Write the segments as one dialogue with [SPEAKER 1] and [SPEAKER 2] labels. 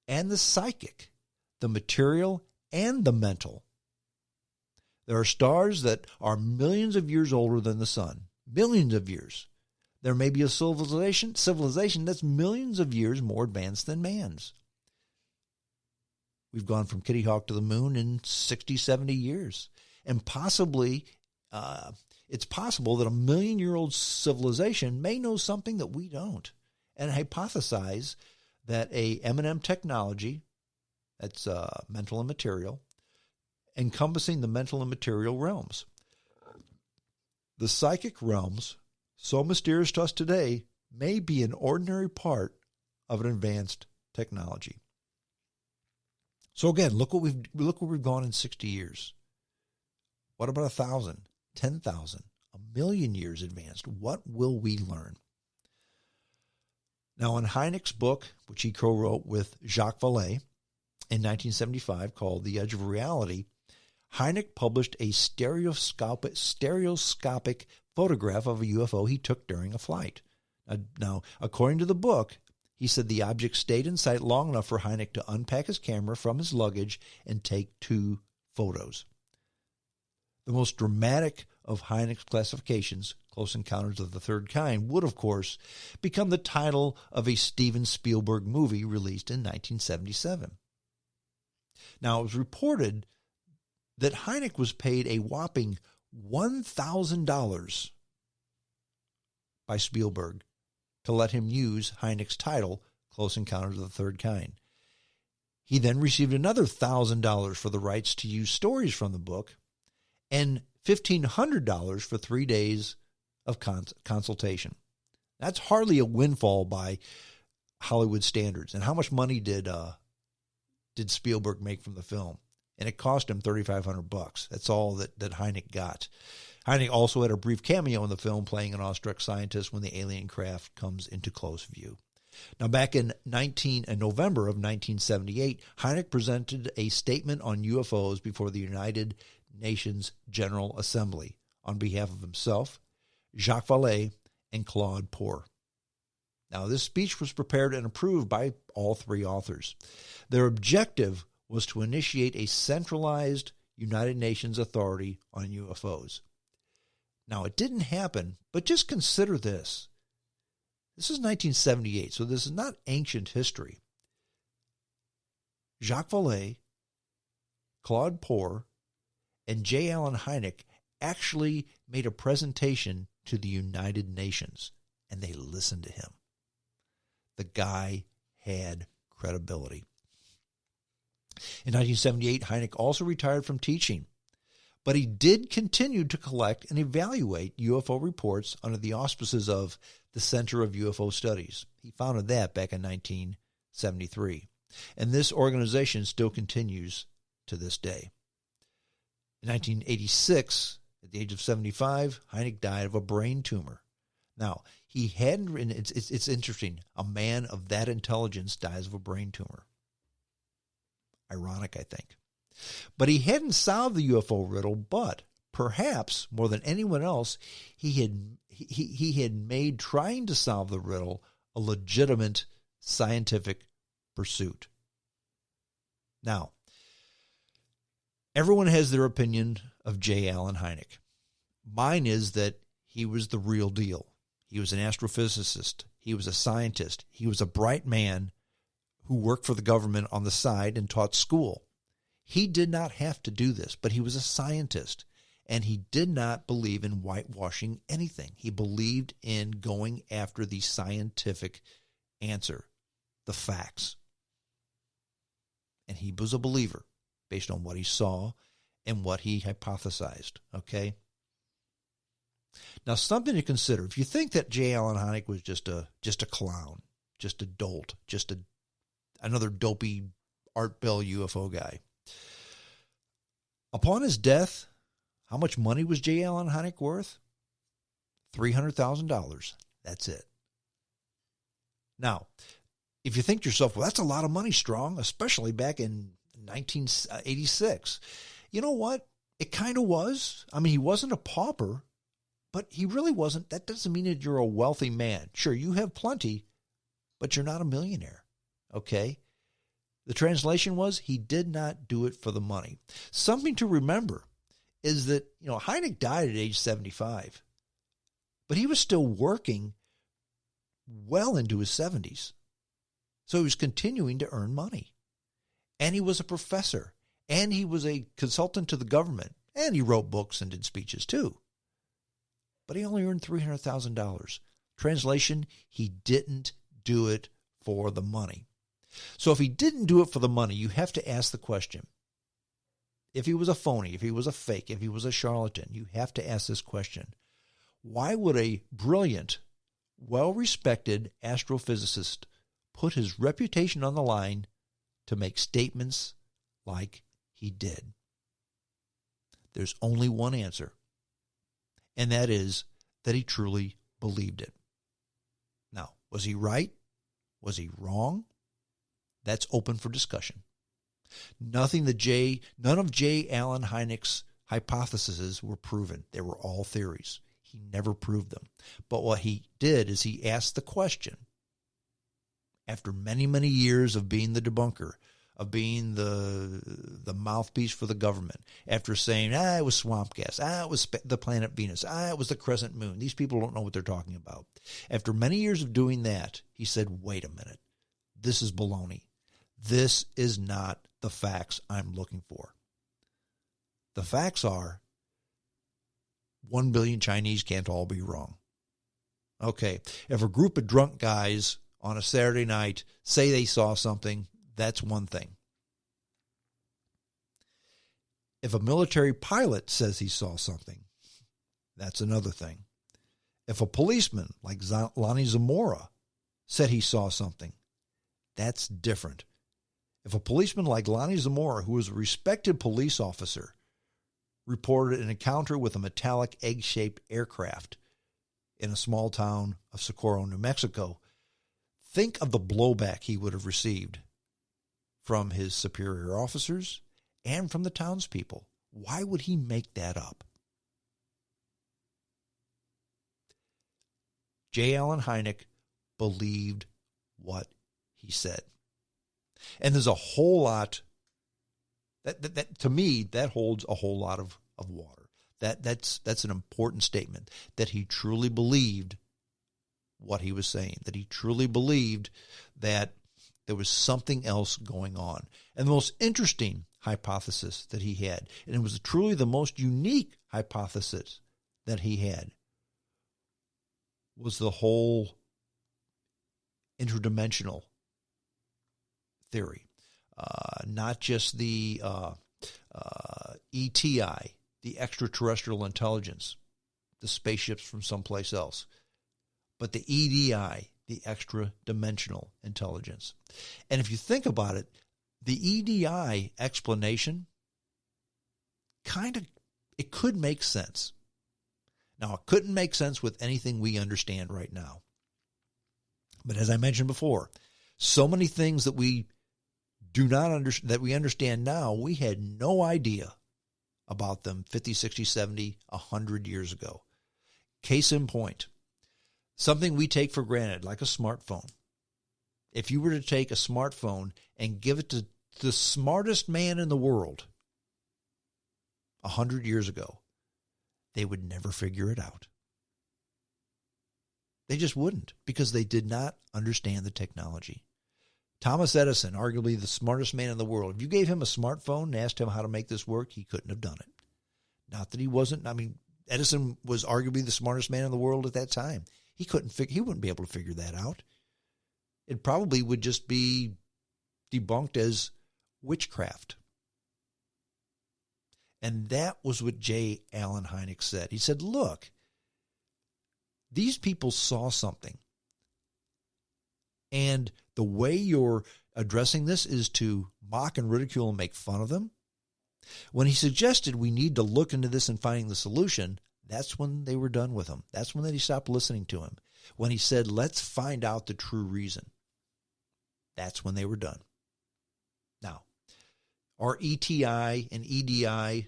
[SPEAKER 1] and the psychic, the material and the mental. There are stars that are millions of years older than the sun, millions of years. There may be a civilization that's millions of years more advanced than man's. We've gone from Kitty Hawk to the moon in 60, 70 years. And possibly, it's possible that a million-year-old civilization may know something that we don't, and hypothesize that a M&M technology, that's mental and material, encompassing the mental and material realms. The psychic realms, so mysterious to us today, may be an ordinary part of an advanced technology. So again, look where we've gone in 60 years. What about 1,000, 10,000, 1,000,000 years advanced? What will we learn? Now, in Hynek's book, which he co-wrote with Jacques Vallée in 1975, called The Edge of Reality, Hynek published a stereoscopic photograph of a UFO he took during a flight. Now, according to the book, he said the object stayed in sight long enough for Hynek to unpack his camera from his luggage and take 2 photos. The most dramatic of Hynek's classifications, Close Encounters of the Third Kind, would, of course, become the title of a Steven Spielberg movie released in 1977. Now, it was reported that Hynek was paid a whopping $1,000 by Spielberg to let him use Hynek's title, Close Encounters of the Third Kind. He then received another $1,000 for the rights to use stories from the book and $1,500 for 3 days of consultation. That's hardly a windfall by Hollywood standards. And how much money did Spielberg make from the film? And it cost him $3,500. That's all that Hynek got. Hynek also had a brief cameo in the film, playing an awestruck scientist when the alien craft comes into close view. Now, back in November of 1978, Hynek presented a statement on UFOs before the United Nations General Assembly on behalf of himself, Jacques Vallée, and Claude Poor. Now, this speech was prepared and approved by all 3 authors. Their objective was to initiate a centralized United Nations authority on UFOs. Now, it didn't happen, but just consider this. This is 1978, so this is not ancient history. Jacques Vallée, Claude Poor, and J. Allen Hynek actually made a presentation to the United Nations, and they listened to him. The guy had credibility. In 1978, Hynek also retired from teaching, but he did continue to collect and evaluate UFO reports under the auspices of the Center of UFO Studies. He founded that back in 1973, and this organization still continues to this day. In 1986, at the age of 75, Hynek died of a brain tumor. Now, he hadn't written, it's interesting, a man of that intelligence dies of a brain tumor. Ironic, I think. But he hadn't solved the UFO riddle, but perhaps more than anyone else, he had made trying to solve the riddle a legitimate scientific pursuit. Now, everyone has their opinion of J. Allen Hynek. Mine is that he was the real deal. He was an astrophysicist. He was a scientist. He was a bright man who worked for the government on the side and taught school. He did not have to do this, but he was a scientist, and he did not believe in whitewashing anything. He believed in going after the scientific answer, the facts. And he was a believer based on what he saw and what he hypothesized, okay? Now, something to consider. If you think that J. Allen Hynek was just a clown, just a dolt, another dopey Art Bell UFO guy. Upon his death, how much money was J. Allen Hynek worth? $300,000. That's it. Now, if you think to yourself, well, that's a lot of money, Strong, especially back in 1986. You know what? It kind of was. I mean, he wasn't a pauper, but he really wasn't. That doesn't mean that you're a wealthy man. Sure, you have plenty, but you're not a millionaire. Okay? The translation was, he did not do it for the money. Something to remember is that, Hynek died at age 75, but he was still working well into his 70s. So he was continuing to earn money. And he was a professor. And he was a consultant to the government. And he wrote books and did speeches too. But he only earned $300,000. Translation, he didn't do it for the money. So if he didn't do it for the money, you have to ask the question. If he was a phony, if he was a fake, if he was a charlatan, you have to ask this question. Why would a brilliant, well-respected astrophysicist put his reputation on the line to make statements like he did? There's only one answer, and that is that he truly believed it. Now, was he right? Was he wrong? That's open for discussion. None of J. Allen Hynek's hypotheses were proven. They were all theories. He never proved them. But what he did is he asked the question, after many, many years of being the debunker, of being the mouthpiece for the government, after saying, it was swamp gas, it was the planet Venus, it was the crescent moon. These people don't know what they're talking about. After many years of doing that, he said, wait a minute, this is baloney. This is not the facts I'm looking for. The facts are 1 billion Chinese can't all be wrong. Okay, if a group of drunk guys on a Saturday night say they saw something, that's one thing. If a military pilot says he saw something, that's another thing. If a policeman like Lonnie Zamora said he saw something, that's different. If a policeman like Lonnie Zamora, who was a respected police officer, reported an encounter with a metallic egg-shaped aircraft in a small town of Socorro, New Mexico, think of the blowback he would have received from his superior officers and from the townspeople. Why would he make that up? J. Allen Hynek believed what he said. And there's a whole lot that to me, that holds a whole lot of water. That's an important statement, that he truly believed what he was saying, that he truly believed that there was something else going on. And the most interesting hypothesis that he had, and it was truly the most unique hypothesis that he had, was the whole interdimensional theory. Not just the ETI, the extraterrestrial intelligence, the spaceships from someplace else, but the EDI, the extra-dimensional intelligence. And if you think about it, the EDI explanation it could make sense. Now, it couldn't make sense with anything we understand right now. But as I mentioned before, so many things that we do not understand, that we understand now, we had no idea about them 50, 60, 70, 100 years ago. Case in point, something we take for granted, like a smartphone. If you were to take a smartphone and give it to the smartest man in the world 100 years ago, they would never figure it out. They just wouldn't, because they did not understand the technology. Thomas Edison, arguably the smartest man in the world, if you gave him a smartphone and asked him how to make this work, he couldn't have done it. Not that he wasn't. Edison was arguably the smartest man in the world at that time. He wouldn't be able to figure that out. It probably would just be debunked as witchcraft. And that was what J. Allen Hynek said. He said, look, these people saw something. And the way you're addressing this is to mock and ridicule and make fun of them. When he suggested we need to look into this and finding the solution, that's when they were done with him. That's when they stopped listening to him. When he said, let's find out the true reason, that's when they were done. Now, are ETI and EDI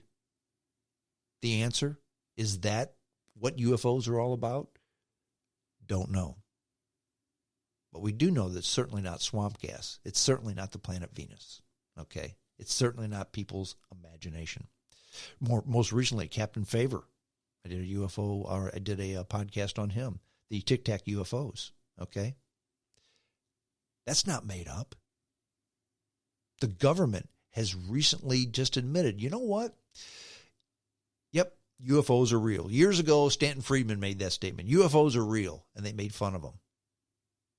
[SPEAKER 1] the answer? Is that what UFOs are all about? Don't know. But we do know that it's certainly not swamp gas. It's certainly not the planet Venus. Okay? It's certainly not people's imagination. Most recently, Captain Favor. I did a podcast on him. The Tic Tac UFOs. Okay? That's not made up. The government has recently just admitted, you know what? Yep, UFOs are real. Years ago, Stanton Friedman made that statement. UFOs are real, and they made fun of them.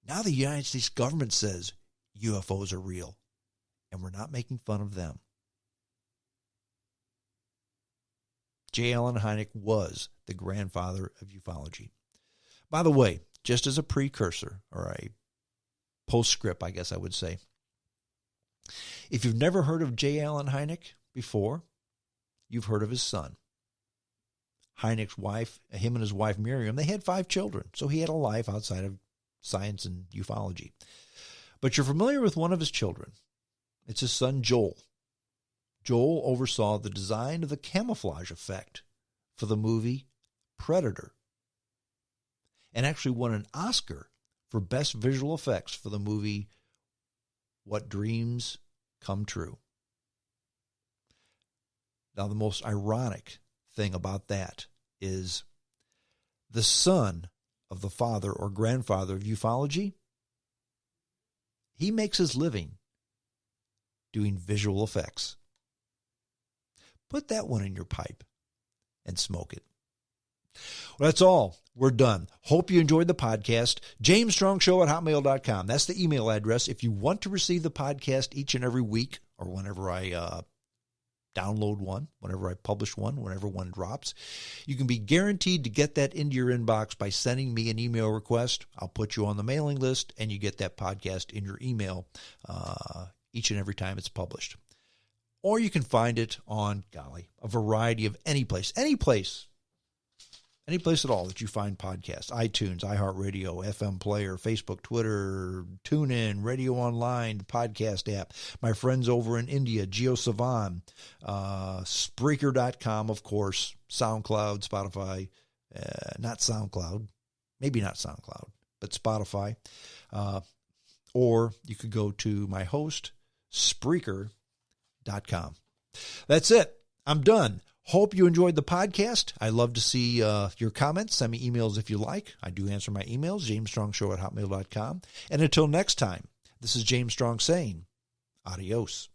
[SPEAKER 1] Now the United States government says UFOs are real, and we're not making fun of them. J. Allen Hynek was the grandfather of ufology. By the way, just as a precursor, or a postscript, I guess I would say, if you've never heard of J. Allen Hynek before, you've heard of his son. Hynek's wife, him and his wife Miriam, they had 5 children, so he had a life outside of science and ufology. But you're familiar with one of his children. It's his son Joel. Joel oversaw the design of the camouflage effect for the movie Predator, and actually won an Oscar for Best Visual Effects for the movie What Dreams Come True. Now, the most ironic thing about that is the son of the father or grandfather of ufology, he makes his living doing visual effects. Put that one in your pipe and smoke it. Well, that's all. We're done. Hope you enjoyed the podcast. JamesStrongShow@hotmail.com. That's the email address. If you want to receive the podcast each and every week, or whenever I download one, whenever I publish one, whenever one drops, you can be guaranteed to get that into your inbox by sending me an email request. I'll put you on the mailing list, and you get that podcast in your email each and every time it's published. Or you can find it on, a variety of any place at all that you find podcasts. iTunes, iHeartRadio, FM Player, Facebook, Twitter, TuneIn, Radio Online, the podcast app. My friends over in India, GeoSavan, Spreaker.com, of course, SoundCloud, Spotify, not SoundCloud, maybe not SoundCloud, but Spotify. Or you could go to my host, Spreaker.com. That's it. I'm done. Hope you enjoyed the podcast. I love to see your comments. Send me emails if you like. I do answer my emails, JamesStrongShow@hotmail.com. And until next time, this is James Strong saying, adios.